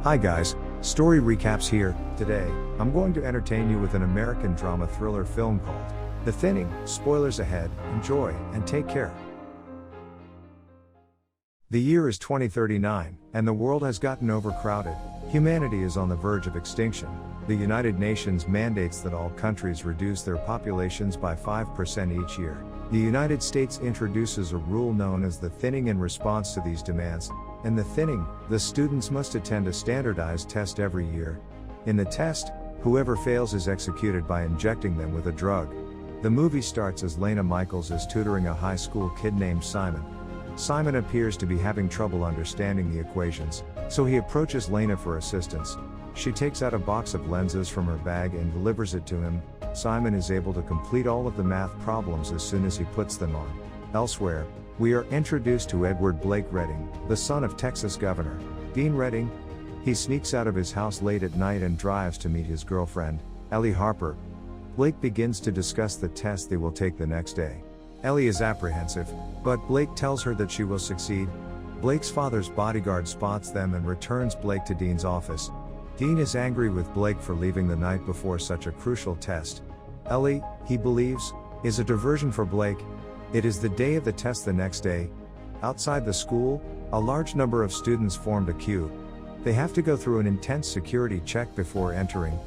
Hi guys, story recaps here. Today, I'm going to entertain you with an American drama thriller film called The Thinning. Spoilers ahead, enjoy, and take care. The year is 2039, and the world has gotten overcrowded. Humanity is on the verge of extinction. The United Nations mandates that all countries reduce their populations by 5% each year. The United States introduces a rule known as the thinning in response to these demands. In the thinning, the students must attend a standardized test every year. In the test, whoever fails is executed by injecting them with a drug. The movie starts as Lena Michaels is tutoring a high school kid named Simon. Simon appears to be having trouble understanding the equations, so he approaches Lena for assistance. She takes out a box of lenses from her bag and delivers it to him. Simon is able to complete all of the math problems as soon as he puts them on. Elsewhere, we are introduced to Edward Blake Redding, the son of Texas Governor Dean Redding. He sneaks out of his house late at night and drives to meet his girlfriend, Ellie Harper. Blake begins to discuss the test they will take the next day. Ellie is apprehensive, but Blake tells her that she will succeed. Blake's father's bodyguard spots them and returns Blake to Dean's office. Dean is angry with Blake for leaving the night before such a crucial test. Ellie, he believes, is a diversion for Blake. It is the day of the test the next day. Outside the school, a large number of students formed a queue. They have to go through an intense security check before entering.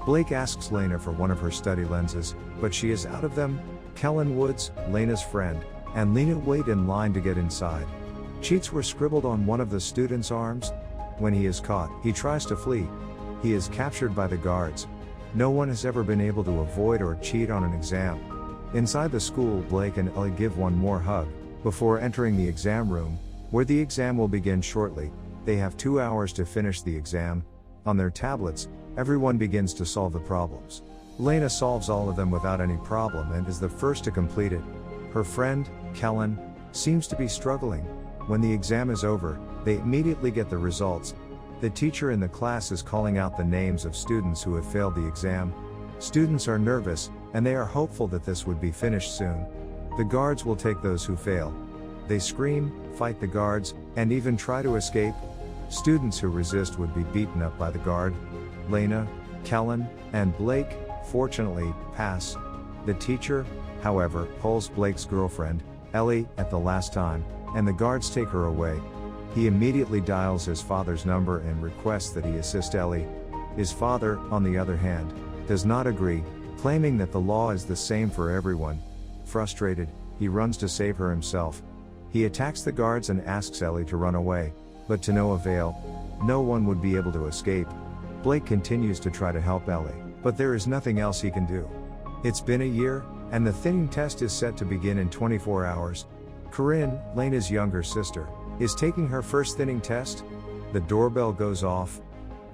Blake asks Lena for one of her study lenses, but she is out of them. Kellen Woods, Lena's friend, and Lena wait in line to get inside. Cheats were scribbled on one of the students' arms. When he is caught, he tries to flee. He is captured by the guards. No one has ever been able to avoid or cheat on an exam. Inside the school, Blake and Ellie give one more hug before entering the exam room, where the exam will begin shortly. They have 2 hours to finish the exam. On their tablets, everyone begins to solve the problems. Lena solves all of them without any problem and is the first to complete it. Her friend, Kellen, seems to be struggling. When the exam is over, they immediately get the results. The teacher in the class is calling out the names of students who have failed the exam. Students are nervous, and they are hopeful that this would be finished soon. The guards will take those who fail. They scream, fight the guards, and even try to escape. Students who resist would be beaten up by the guard. Lena, Kellen, and Blake, fortunately, pass. The teacher, however, pulls Blake's girlfriend, Ellie, at the last time, and the guards take her away. He immediately dials his father's number and requests that he assist Ellie. His father, on the other hand, does not agree, claiming that the law is the same for everyone. Frustrated, he runs to save her himself. He attacks the guards and asks Ellie to run away, but to no avail. No one would be able to escape. Blake continues to try to help Ellie, but there is nothing else he can do. It's been a year, and the thinning test is set to begin in 24 hours. Corinne, Lena's younger sister, is taking her first thinning test. The doorbell goes off.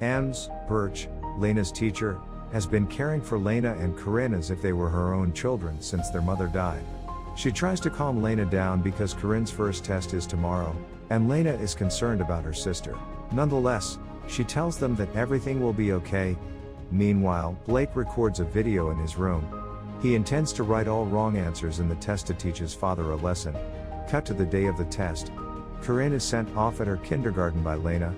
Ems Birch, Lena's teacher, has been caring for Lena and Corinne as if they were her own children since their mother died. She tries to calm Lena down because Corinne's first test is tomorrow, and Lena is concerned about her sister. Nonetheless, she tells them that everything will be okay. Meanwhile, Blake records a video in his room. He intends to write all wrong answers in the test to teach his father a lesson. Cut to the day of the test. Corinne is sent off at her kindergarten by Lena.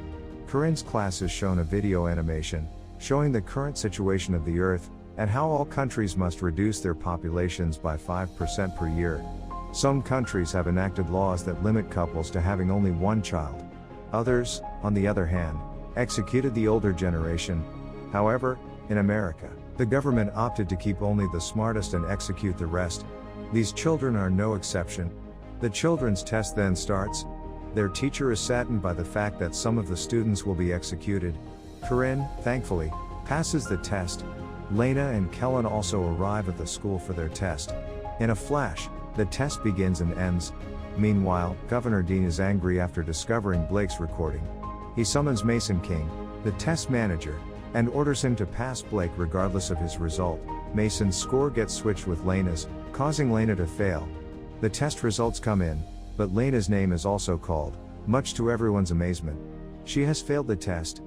Corinne's class is shown a video animation showing the current situation of the Earth, and how all countries must reduce their populations by 5% per year. Some countries have enacted laws that limit couples to having only one child. Others, on the other hand, executed the older generation. However, in America, the government opted to keep only the smartest and execute the rest. These children are no exception. The children's test then starts. Their teacher is saddened by the fact that some of the students will be executed. Corinne, thankfully, passes the test. Lena and Kellen also arrive at the school for their test. In a flash, the test begins and ends. Meanwhile, Governor Dean is angry after discovering Blake's recording. He summons Mason King, the test manager, and orders him to pass Blake regardless of his result. Mason's score gets switched with Lena's, causing Lena to fail. The test results come in, but Lena's name is also called, much to everyone's amazement. She has failed the test.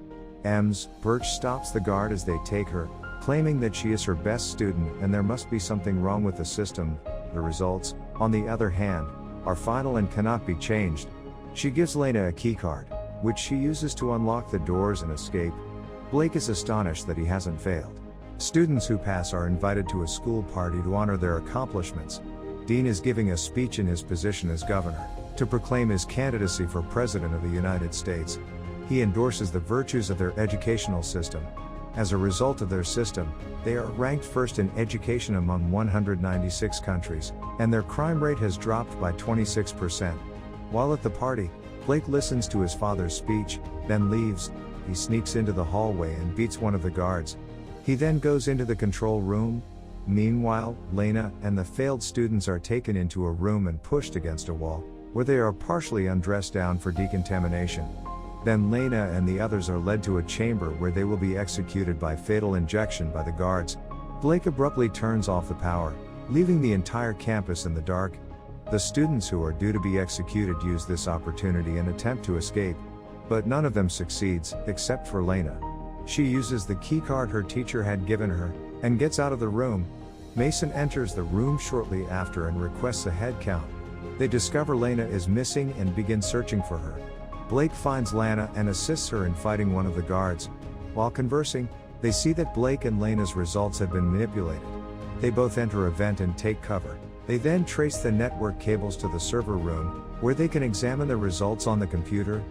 Ems Birch stops the guard as they take her, claiming that she is her best student and there must be something wrong with the system. The results, on the other hand, are final and cannot be changed. She gives Lena a keycard. which she uses to unlock the doors and escape. Blake is astonished that he hasn't failed. Students who pass are invited to a school party to honor their accomplishments. Dean is giving a speech in his position as governor, to proclaim his candidacy for President of the United States. He endorses the virtues of their educational system. As a result of their system, they are ranked first in education among 196 countries, and their crime rate has dropped by 26%. While at the party, Blake listens to his father's speech, then leaves. He sneaks into the hallway and beats one of the guards. He then goes into the control room. Meanwhile, Lena and the failed students are taken into a room and pushed against a wall, where they are partially undressed down for decontamination. Then Lena and the others are led to a chamber where they will be executed by fatal injection by the guards. Blake abruptly turns off the power, leaving the entire campus in the dark. The students who are due to be executed use this opportunity and attempt to escape. But none of them succeeds, except for Lena. She uses the keycard her teacher had given her, and gets out of the room. Mason enters the room shortly after and requests a head count. They discover Lena is missing and begin searching for her. Blake finds Lana and assists her in fighting one of the guards. While conversing, they see that Blake and Lena's results have been manipulated. They both enter a vent and take cover. They then trace the network cables to the server room, where they can examine the results on the computer.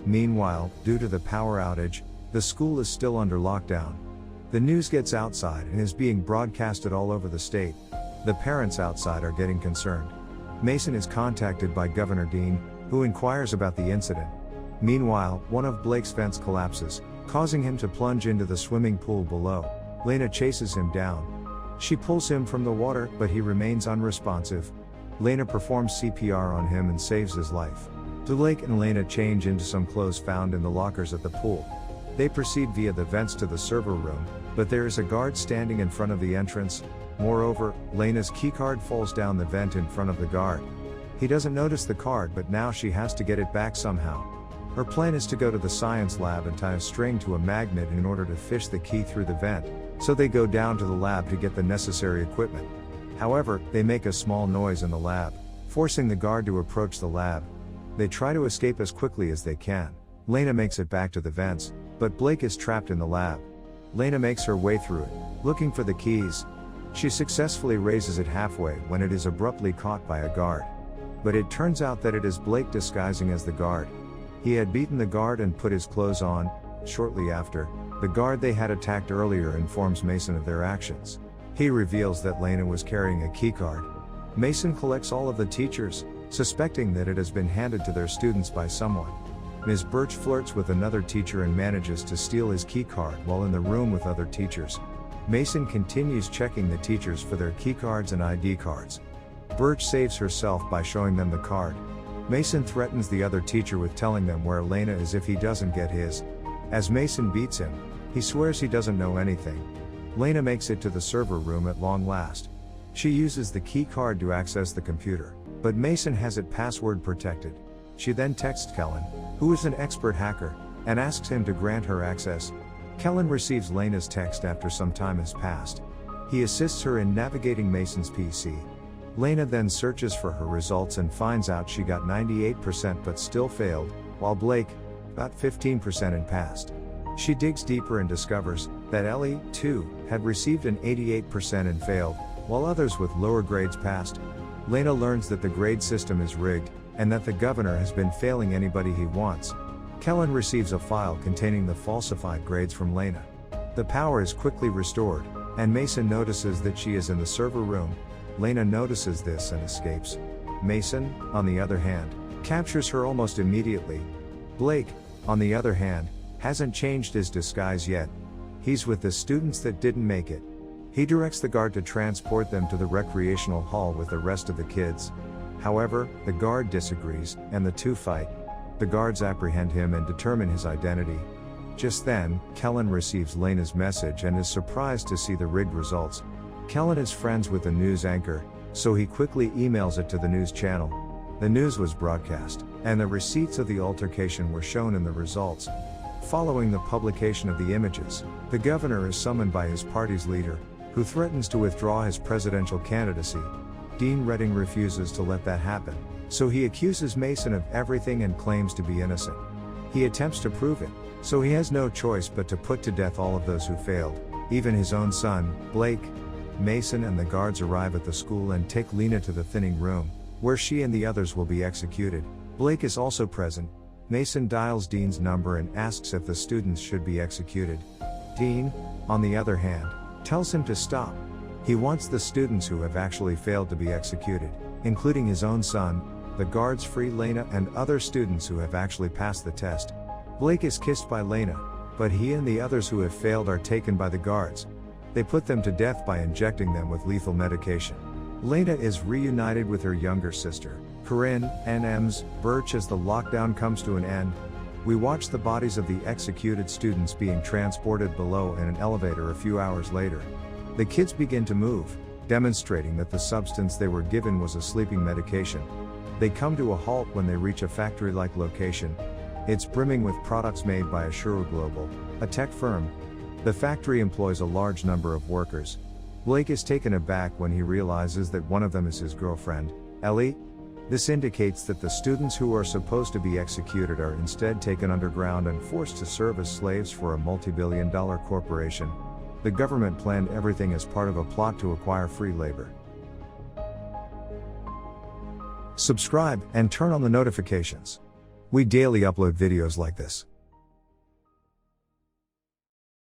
Meanwhile, due to the power outage, the school is still under lockdown. The news gets outside and is being broadcasted all over the state. The parents outside are getting concerned. Mason is contacted by Governor Dean, who inquires about the incident. Meanwhile, one of Blake's vents collapses, causing him to plunge into the swimming pool below. Lena chases him down. She pulls him from the water, but he remains unresponsive. Lena performs CPR on him and saves his life. Blake and Lena change into some clothes found in the lockers at the pool. They proceed via the vents to the server room, but there is a guard standing in front of the entrance. Moreover, Lena's keycard falls down the vent in front of the guard. He doesn't notice the card, but now she has to get it back somehow. Her plan is to go to the science lab and tie a string to a magnet in order to fish the key through the vent, so they go down to the lab to get the necessary equipment. However, they make a small noise in the lab, forcing the guard to approach the lab. They try to escape as quickly as they can. Lena makes it back to the vents, but Blake is trapped in the lab. Lena makes her way through it, looking for the keys. She successfully raises it halfway when it is abruptly caught by a guard. But it turns out that it is Blake disguising as the guard. He had beaten the guard and put his clothes on. Shortly after, the guard they had attacked earlier informs Mason of their actions. He reveals that Lena was carrying a keycard. Mason collects all of the teachers, suspecting that it has been handed to their students by someone. Ms. Birch flirts with another teacher and manages to steal his keycard while in the room with other teachers. Mason continues checking the teachers for their keycards and ID cards. Birch saves herself by showing them the card. Mason threatens the other teacher with telling them where Lena is if he doesn't get his. As Mason beats him, he swears he doesn't know anything. Lena makes it to the server room at long last. She uses the key card to access the computer, but Mason has it password protected. She then texts Kellen, who is an expert hacker, and asks him to grant her access. Kellen receives Lena's text after some time has passed. He assists her in navigating Mason's PC. Lena then searches for her results and finds out she got 98% but still failed, while Blake got 15% and passed. She digs deeper and discovers that Ellie, too, had received an 88% and failed, while others with lower grades passed. Lena learns that the grade system is rigged, and that the governor has been failing anybody he wants. Kellen receives a file containing the falsified grades from Lena. The power is quickly restored, and Mason notices that she is in the server room. Lena notices this and escapes. Mason, on the other hand, captures her almost immediately. Blake, on the other hand, hasn't changed his disguise yet. He's with the students that didn't make it. He directs the guard to transport them to the recreational hall with the rest of the kids. However, the guard disagrees, and the two fight. The guards apprehend him and determine his identity. Just then, Kellen receives Lena's message and is surprised to see the rigged results. Kellen is friends with the news anchor, so he quickly emails it to the news channel. The news was broadcast, and the receipts of the altercation were shown in the results. Following the publication of the images, the governor is summoned by his party's leader, who threatens to withdraw his presidential candidacy. Dean Redding refuses to let that happen, so he accuses Mason of everything and claims to be innocent. He attempts to prove it, so he has no choice but to put to death all of those who failed, even his own son, Blake. Mason and the guards arrive at the school and take Lena to the thinning room, where she and the others will be executed. Blake is also present. Mason dials Dean's number and asks if the students should be executed. Dean, on the other hand, tells him to stop. He wants the students who have actually failed to be executed, including his own son. The guards free Lena and other students who have actually passed the test. Blake is kissed by Lena, but he and the others who have failed are taken by the guards. They put them to death by injecting them with lethal medication. Lena is reunited with her younger sister, Corinne, and Ems Birch as the lockdown comes to an end. We watch the bodies of the executed students being transported below in an elevator a few hours later. The kids begin to move, demonstrating that the substance they were given was a sleeping medication. They come to a halt when they reach a factory-like location. It's brimming with products made by Assura Global, a tech firm. The factory employs a large number of workers. Blake is taken aback when he realizes that one of them is his girlfriend, Ellie. This indicates that the students who are supposed to be executed are instead taken underground and forced to serve as slaves for a multi-billion-dollar corporation. The government planned everything as part of a plot to acquire free labor. Subscribe and turn on the notifications. We daily upload videos like this.